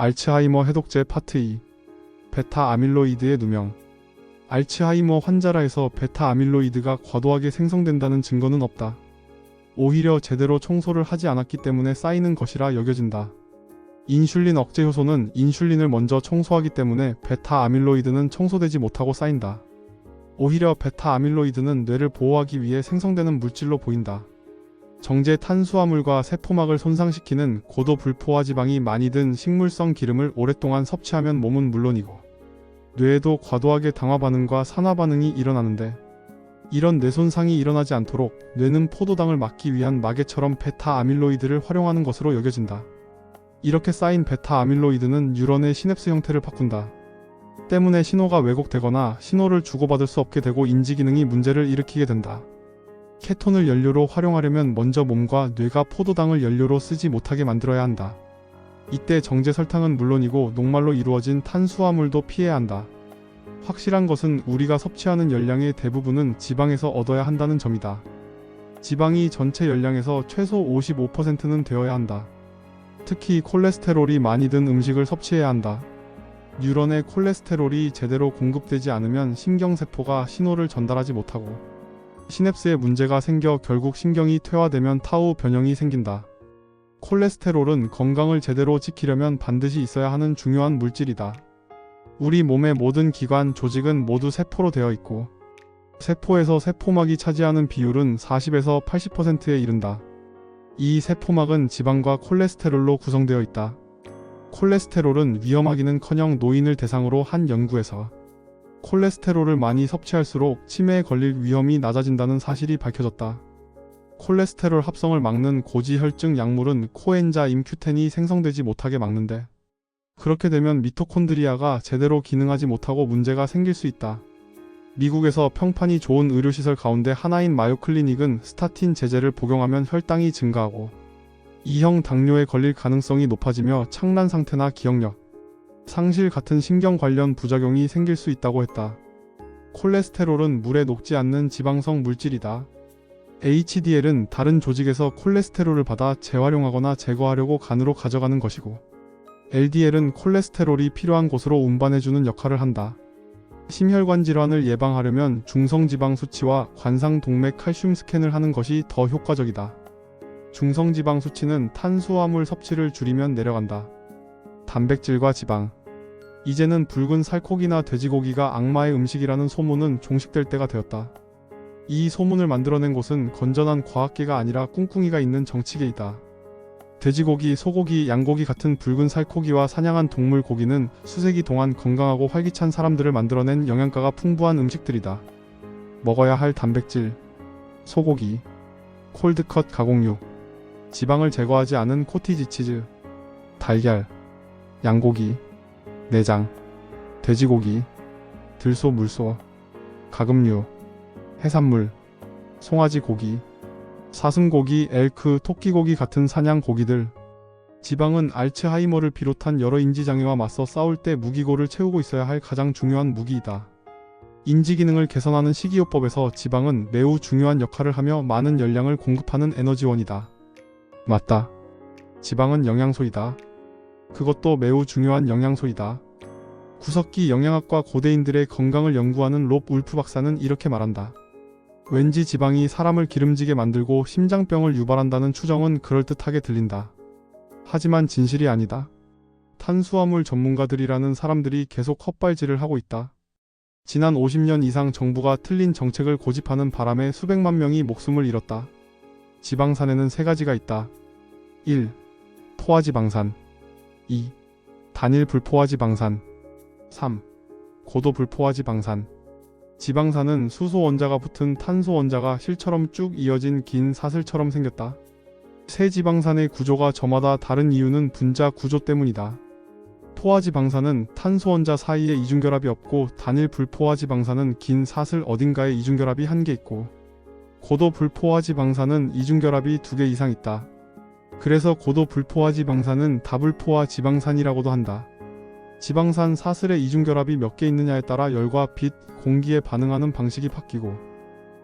알츠하이머 해독제 파트 2. 베타 아밀로이드의 누명. 알츠하이머 환자라 해서 베타 아밀로이드가 과도하게 생성된다는 증거는 없다. 오히려 제대로 청소를 하지 않았기 때문에 쌓이는 것이라 여겨진다. 인슐린 억제 효소는 인슐린을 먼저 청소하기 때문에 베타 아밀로이드는 청소되지 못하고 쌓인다. 오히려 베타 아밀로이드는 뇌를 보호하기 위해 생성되는 물질로 보인다. 정제 탄수화물과 세포막을 손상시키는 고도 불포화 지방이 많이 든 식물성 기름을 오랫동안 섭취하면 몸은 물론이고 뇌에도 과도하게 당화 반응과 산화 반응이 일어나는데, 이런 뇌 손상이 일어나지 않도록 뇌는 포도당을 막기 위한 마개처럼 베타 아밀로이드를 활용하는 것으로 여겨진다. 이렇게 쌓인 베타 아밀로이드는 뉴런의 시냅스 형태를 바꾼다. 때문에 신호가 왜곡되거나 신호를 주고받을 수 없게 되고 인지 기능이 문제를 일으키게 된다. 케톤을 연료로 활용하려면 먼저 몸과 뇌가 포도당을 연료로 쓰지 못하게 만들어야 한다. 이때 정제 설탕은 물론이고 녹말로 이루어진 탄수화물도 피해야 한다. 확실한 것은 우리가 섭취하는 열량의 대부분은 지방에서 얻어야 한다는 점이다. 지방이 전체 열량에서 최소 55%는 되어야 한다. 특히 콜레스테롤이 많이 든 음식을 섭취해야 한다. 뉴런에 콜레스테롤이 제대로 공급되지 않으면 신경세포가 신호를 전달하지 못하고 시냅스에 문제가 생겨 결국 신경이 퇴화되면 타우 변형이 생긴다. 콜레스테롤은 건강을 제대로 지키려면 반드시 있어야 하는 중요한 물질이다. 우리 몸의 모든 기관, 조직은 모두 세포로 되어 있고 세포에서 세포막이 차지하는 비율은 40에서 80%에 이른다. 이 세포막은 지방과 콜레스테롤로 구성되어 있다. 콜레스테롤은 위험하기는커녕 노인을 대상으로 한 연구에서 콜레스테롤을 많이 섭취할수록 치매에 걸릴 위험이 낮아진다는 사실이 밝혀졌다. 콜레스테롤 합성을 막는 고지혈증 약물은 코엔자임 Q10이 생성되지 못하게 막는데, 그렇게 되면 미토콘드리아가 제대로 기능하지 못하고 문제가 생길 수 있다. 미국에서 평판이 좋은 의료시설 가운데 하나인 마요클리닉은 스타틴 제제를 복용하면 혈당이 증가하고 2형 당뇨에 걸릴 가능성이 높아지며 창란 상태나 기억력 상실 같은 신경 관련 부작용이 생길 수 있다고 했다. 콜레스테롤은 물에 녹지 않는 지방성 물질이다. HDL은 다른 조직에서 콜레스테롤을 받아 재활용하거나 제거하려고 간으로 가져가는 것이고, LDL은 콜레스테롤이 필요한 곳으로 운반해주는 역할을 한다. 심혈관 질환을 예방하려면 중성지방 수치와 관상동맥 칼슘 스캔을 하는 것이 더 효과적이다. 중성지방 수치는 탄수화물 섭취를 줄이면 내려간다. 단백질과 지방. 이제는 붉은 살코기나 돼지고기가 악마의 음식이라는 소문은 종식될 때가 되었다. 이 소문을 만들어낸 곳은 건전한 과학계가 아니라 꿍꿍이가 있는 정치계이다. 돼지고기, 소고기, 양고기 같은 붉은 살코기와 사냥한 동물 고기는 수세기 동안 건강하고 활기찬 사람들을 만들어낸 영양가가 풍부한 음식들이다. 먹어야 할 단백질. 소고기, 콜드컷 가공육, 지방을 제거하지 않은 코티지 치즈, 달걀, 양고기, 내장, 돼지고기, 들소 물소, 가금류, 해산물, 송아지 고기, 사슴고기, 엘크, 토끼고기 같은 사냥 고기들. 지방은 알츠하이머를 비롯한 여러 인지장애와 맞서 싸울 때 무기고를 채우고 있어야 할 가장 중요한 무기이다. 인지기능을 개선하는 식이요법에서 지방은 매우 중요한 역할을 하며 많은 열량을 공급하는 에너지원이다. 맞다. 지방은 영양소이다. 그것도 매우 중요한 영양소이다. 구석기 영양학과 고대인들의 건강을 연구하는 롭 울프 박사는 이렇게 말한다. 왠지 지방이 사람을 기름지게 만들고 심장병을 유발한다는 추정은 그럴듯하게 들린다. 하지만 진실이 아니다. 탄수화물 전문가들이라는 사람들이 계속 헛발질을 하고 있다. 지난 50년 이상 정부가 틀린 정책을 고집하는 바람에 수백만 명이 목숨을 잃었다. 지방산에는 세 가지가 있다. 1. 포화지방산. 2. 단일 불포화지방산. 3. 고도 불포화지방산. 지방산은 수소 원자가 붙은 탄소 원자가 실처럼 쭉 이어진 긴 사슬처럼 생겼다. 세 지방산의 구조가 저마다 다른 이유는 분자 구조 때문이다. 포화지방산은 탄소 원자 사이에 이중결합이 없고, 단일 불포화지방산은 긴 사슬 어딘가에 이중결합이 한 개 있고, 고도 불포화지방산은 이중결합이 2개 이상 있다. 그래서 고도 불포화지방산은 다불포화 지방산이라고도 한다. 지방산 사슬의 이중결합이 몇 개 있느냐에 따라 열과 빛, 공기에 반응하는 방식이 바뀌고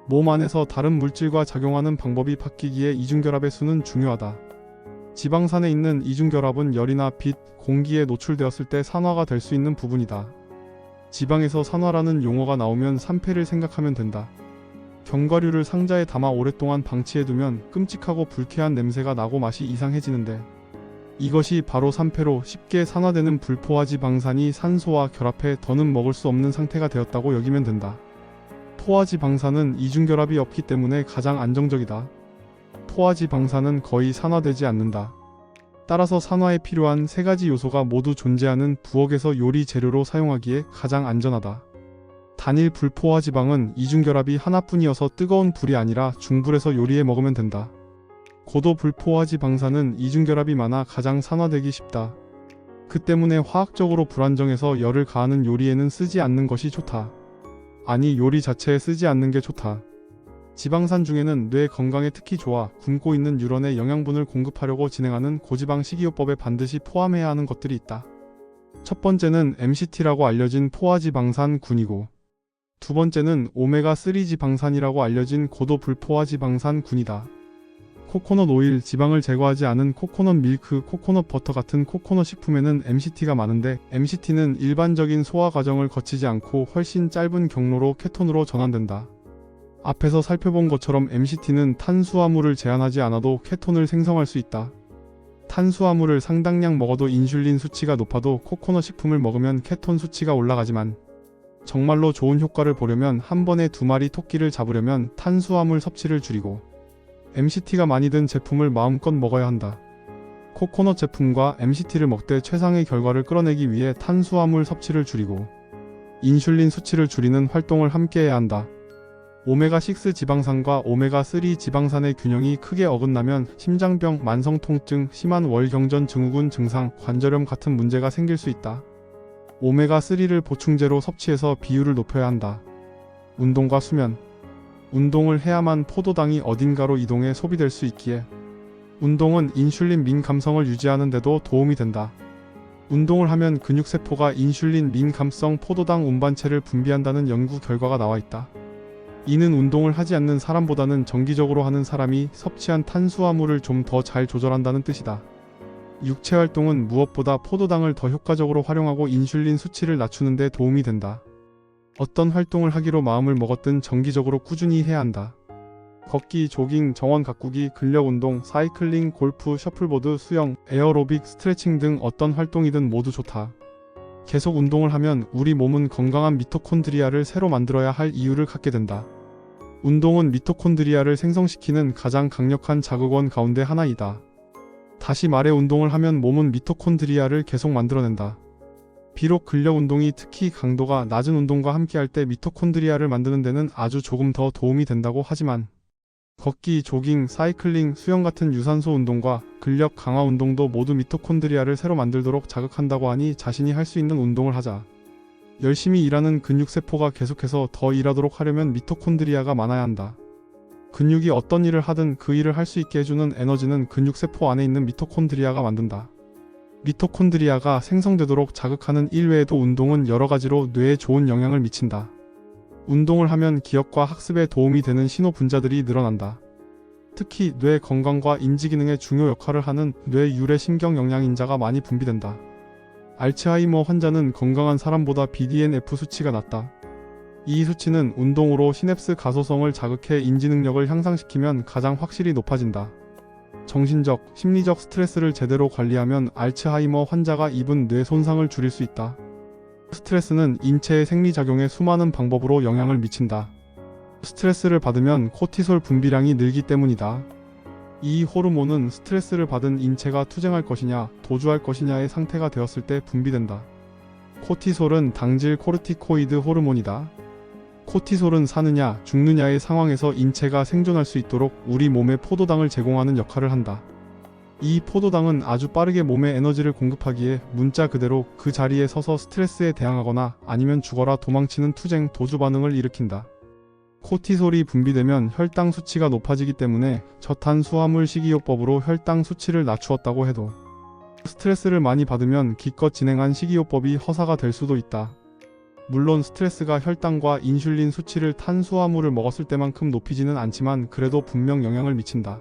몸 안에서 다른 물질과 작용하는 방법이 바뀌기에 이중결합의 수는 중요하다. 지방산에 있는 이중결합은 열이나 빛, 공기에 노출되었을 때 산화가 될 수 있는 부분이다. 지방에서 산화라는 용어가 나오면 산패를 생각하면 된다. 견과류를 상자에 담아 오랫동안 방치해두면 끔찍하고 불쾌한 냄새가 나고 맛이 이상해지는데, 이것이 바로 산패로 쉽게 산화되는 불포화지방산이 산소와 결합해 더는 먹을 수 없는 상태가 되었다고 여기면 된다. 포화지방산은 이중결합이 없기 때문에 가장 안정적이다. 포화지방산은 거의 산화되지 않는다. 따라서 산화에 필요한 세 가지 요소가 모두 존재하는 부엌에서 요리 재료로 사용하기에 가장 안전하다. 단일 불포화지방은 이중결합이 하나뿐이어서 뜨거운 불이 아니라 중불에서 요리해 먹으면 된다. 고도 불포화지방산은 이중결합이 많아 가장 산화되기 쉽다. 그 때문에 화학적으로 불안정해서 열을 가하는 요리에는 쓰지 않는 것이 좋다. 아니, 요리 자체에 쓰지 않는 게 좋다. 지방산 중에는 뇌 건강에 특히 좋아 굶고 있는 뉴런에 영양분을 공급하려고 진행하는 고지방 식이요법에 반드시 포함해야 하는 것들이 있다. 첫 번째는 MCT라고 알려진 포화지방산군이고, 두 번째는 오메가3 지방산이라고 알려진 고도 불포화지방산군이다. 코코넛 오일, 지방을 제거하지 않은 코코넛 밀크, 코코넛 버터 같은 코코넛 식품에는 MCT가 많은데, MCT는 일반적인 소화 과정을 거치지 않고 훨씬 짧은 경로로 케톤으로 전환된다. 앞에서 살펴본 것처럼 MCT는 탄수화물을 제한하지 않아도 케톤을 생성할 수 있다. 탄수화물을 상당량 먹어도 인슐린 수치가 높아도 코코넛 식품을 먹으면 케톤 수치가 올라가지만, 정말로 좋은 효과를 보려면 한 번에 2마리 토끼를 잡으려면 탄수화물 섭취를 줄이고 MCT가 많이 든 제품을 마음껏 먹어야 한다. 코코넛 제품과 MCT를 먹되 최상의 결과를 끌어내기 위해 탄수화물 섭취를 줄이고 인슐린 수치를 줄이는 활동을 함께 해야 한다. 오메가6 지방산과 오메가3 지방산의 균형이 크게 어긋나면 심장병, 만성통증, 심한 월경전 증후군 증상, 관절염 같은 문제가 생길 수 있다. 오메가3를 보충제로 섭취해서 비율을 높여야 한다. 운동과 수면. 운동을 해야만 포도당이 어딘가로 이동해 소비될 수 있기에 운동은 인슐린 민감성을 유지하는 데도 도움이 된다. 운동을 하면 근육세포가 인슐린 민감성 포도당 운반체를 분비한다는 연구 결과가 나와 있다. 이는 운동을 하지 않는 사람보다는 정기적으로 하는 사람이 섭취한 탄수화물을 좀 더 잘 조절한다는 뜻이다. 육체활동은 무엇보다 포도당을 더 효과적으로 활용하고 인슐린 수치를 낮추는 데 도움이 된다. 어떤 활동을 하기로 마음을 먹었든 정기적으로 꾸준히 해야 한다. 걷기, 조깅, 정원 가꾸기, 근력운동, 사이클링, 골프, 셔플보드, 수영, 에어로빅, 스트레칭 등 어떤 활동이든 모두 좋다. 계속 운동을 하면 우리 몸은 건강한 미토콘드리아를 새로 만들어야 할 이유를 갖게 된다. 운동은 미토콘드리아를 생성시키는 가장 강력한 자극원 가운데 하나이다. 다시 말해 운동을 하면 몸은 미토콘드리아를 계속 만들어낸다. 비록 근력 운동이 특히 강도가 낮은 운동과 함께할 때 미토콘드리아를 만드는 데는 아주 조금 더 도움이 된다고 하지만, 걷기, 조깅, 사이클링, 수영 같은 유산소 운동과 근력 강화 운동도 모두 미토콘드리아를 새로 만들도록 자극한다고 하니 자신이 할 수 있는 운동을 하자. 열심히 일하는 근육세포가 계속해서 더 일하도록 하려면 미토콘드리아가 많아야 한다. 근육이 어떤 일을 하든 그 일을 할 수 있게 해주는 에너지는 근육세포 안에 있는 미토콘드리아가 만든다. 미토콘드리아가 생성되도록 자극하는 일 외에도 운동은 여러가지로 뇌에 좋은 영향을 미친다. 운동을 하면 기억과 학습에 도움이 되는 신호 분자들이 늘어난다. 특히 뇌 건강과 인지기능에 중요 역할을 하는 뇌 유래신경 영양인자가 많이 분비된다. 알츠하이머 환자는 건강한 사람보다 BDNF 수치가 낮다. 이 수치는 운동으로 시냅스 가소성을 자극해 인지능력을 향상시키면 가장 확실히 높아진다. 정신적, 심리적 스트레스를 제대로 관리하면 알츠하이머 환자가 입은 뇌 손상을 줄일 수 있다. 스트레스는 인체의 생리작용에 수많은 방법으로 영향을 미친다. 스트레스를 받으면 코티솔 분비량이 늘기 때문이다. 이 호르몬은 스트레스를 받은 인체가 투쟁할 것이냐, 도주할 것이냐의 상태가 되었을 때 분비된다. 코티솔은 당질 코르티코이드 호르몬이다. 코티솔은 사느냐, 죽느냐의 상황에서 인체가 생존할 수 있도록 우리 몸에 포도당을 제공하는 역할을 한다. 이 포도당은 아주 빠르게 몸에 에너지를 공급하기에 문자 그대로 그 자리에 서서 스트레스에 대항하거나 아니면 죽어라 도망치는 투쟁, 도주 반응을 일으킨다. 코티솔이 분비되면 혈당 수치가 높아지기 때문에 저탄수화물 식이요법으로 혈당 수치를 낮추었다고 해도 스트레스를 많이 받으면 기껏 진행한 식이요법이 허사가 될 수도 있다. 물론 스트레스가 혈당과 인슐린 수치를 탄수화물을 먹었을 때만큼 높이지는 않지만 그래도 분명 영향을 미친다.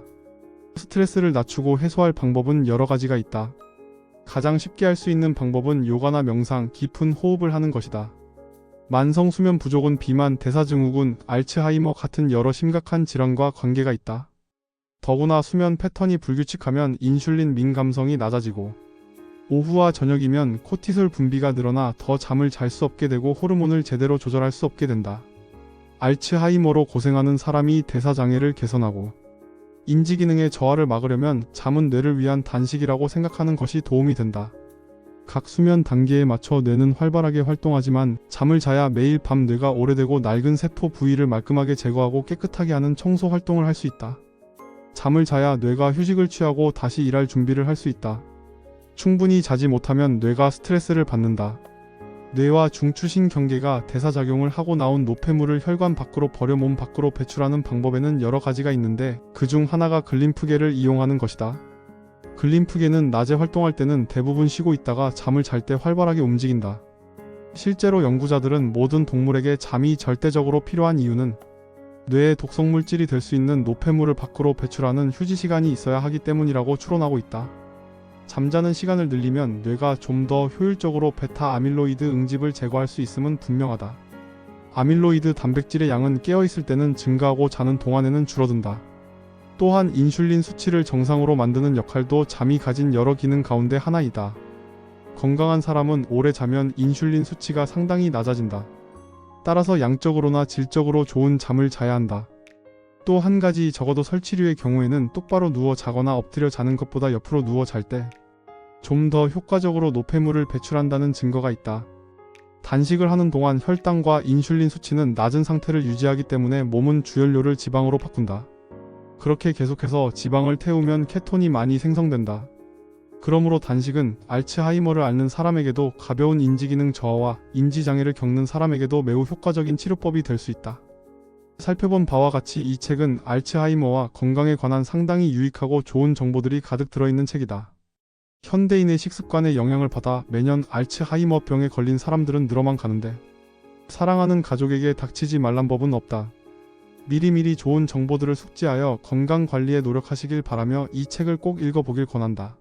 스트레스를 낮추고 해소할 방법은 여러 가지가 있다. 가장 쉽게 할 수 있는 방법은 요가나 명상, 깊은 호흡을 하는 것이다. 만성 수면 부족은 비만, 대사증후군, 알츠하이머 같은 여러 심각한 질환과 관계가 있다. 더구나 수면 패턴이 불규칙하면 인슐린 민감성이 낮아지고 오후와 저녁이면 코티솔 분비가 늘어나 더 잠을 잘 수 없게 되고 호르몬을 제대로 조절할 수 없게 된다. 알츠하이머로 고생하는 사람이 대사장애를 개선하고 인지기능의 저하를 막으려면 잠은 뇌를 위한 단식이라고 생각하는 것이 도움이 된다. 각 수면 단계에 맞춰 뇌는 활발하게 활동하지만 잠을 자야 매일 밤 뇌가 오래되고 낡은 세포 부위를 말끔하게 제거하고 깨끗하게 하는 청소 활동을 할 수 있다. 잠을 자야 뇌가 휴식을 취하고 다시 일할 준비를 할 수 있다. 충분히 자지 못하면 뇌가 스트레스를 받는다. 뇌와 중추신경계가 대사작용을 하고 나온 노폐물을 혈관 밖으로 버려 몸 밖으로 배출하는 방법에는 여러 가지가 있는데 그중 하나가 글림프계를 이용하는 것이다. 글림프계는 낮에 활동할 때는 대부분 쉬고 있다가 잠을 잘 때 활발하게 움직인다. 실제로 연구자들은 모든 동물에게 잠이 절대적으로 필요한 이유는 뇌에 독성물질이 될 수 있는 노폐물을 밖으로 배출하는 휴지 시간이 있어야 하기 때문이라고 추론하고 있다. 잠자는 시간을 늘리면 뇌가 좀 더 효율적으로 베타 아밀로이드 응집을 제거할 수 있음은 분명하다. 아밀로이드 단백질의 양은 깨어있을 때는 증가하고 자는 동안에는 줄어든다. 또한 인슐린 수치를 정상으로 만드는 역할도 잠이 가진 여러 기능 가운데 하나이다. 건강한 사람은 오래 자면 인슐린 수치가 상당히 낮아진다. 따라서 양적으로나 질적으로 좋은 잠을 자야 한다. 또 한 가지, 적어도 설치류의 경우에는 똑바로 누워 자거나 엎드려 자는 것보다 옆으로 누워 잘 때 좀 더 효과적으로 노폐물을 배출한다는 증거가 있다. 단식을 하는 동안 혈당과 인슐린 수치는 낮은 상태를 유지하기 때문에 몸은 주연료를 지방으로 바꾼다. 그렇게 계속해서 지방을 태우면 케톤이 많이 생성된다. 그러므로 단식은 알츠하이머를 앓는 사람에게도 가벼운 인지기능 저하와 인지장애를 겪는 사람에게도 매우 효과적인 치료법이 될 수 있다. 살펴본 바와 같이 이 책은 알츠하이머와 건강에 관한 상당히 유익하고 좋은 정보들이 가득 들어있는 책이다. 현대인의 식습관에 영향을 받아 매년 알츠하이머병에 걸린 사람들은 늘어만 가는데 사랑하는 가족에게 닥치지 말란 법은 없다. 미리미리 좋은 정보들을 숙지하여 건강관리에 노력하시길 바라며 이 책을 꼭 읽어보길 권한다.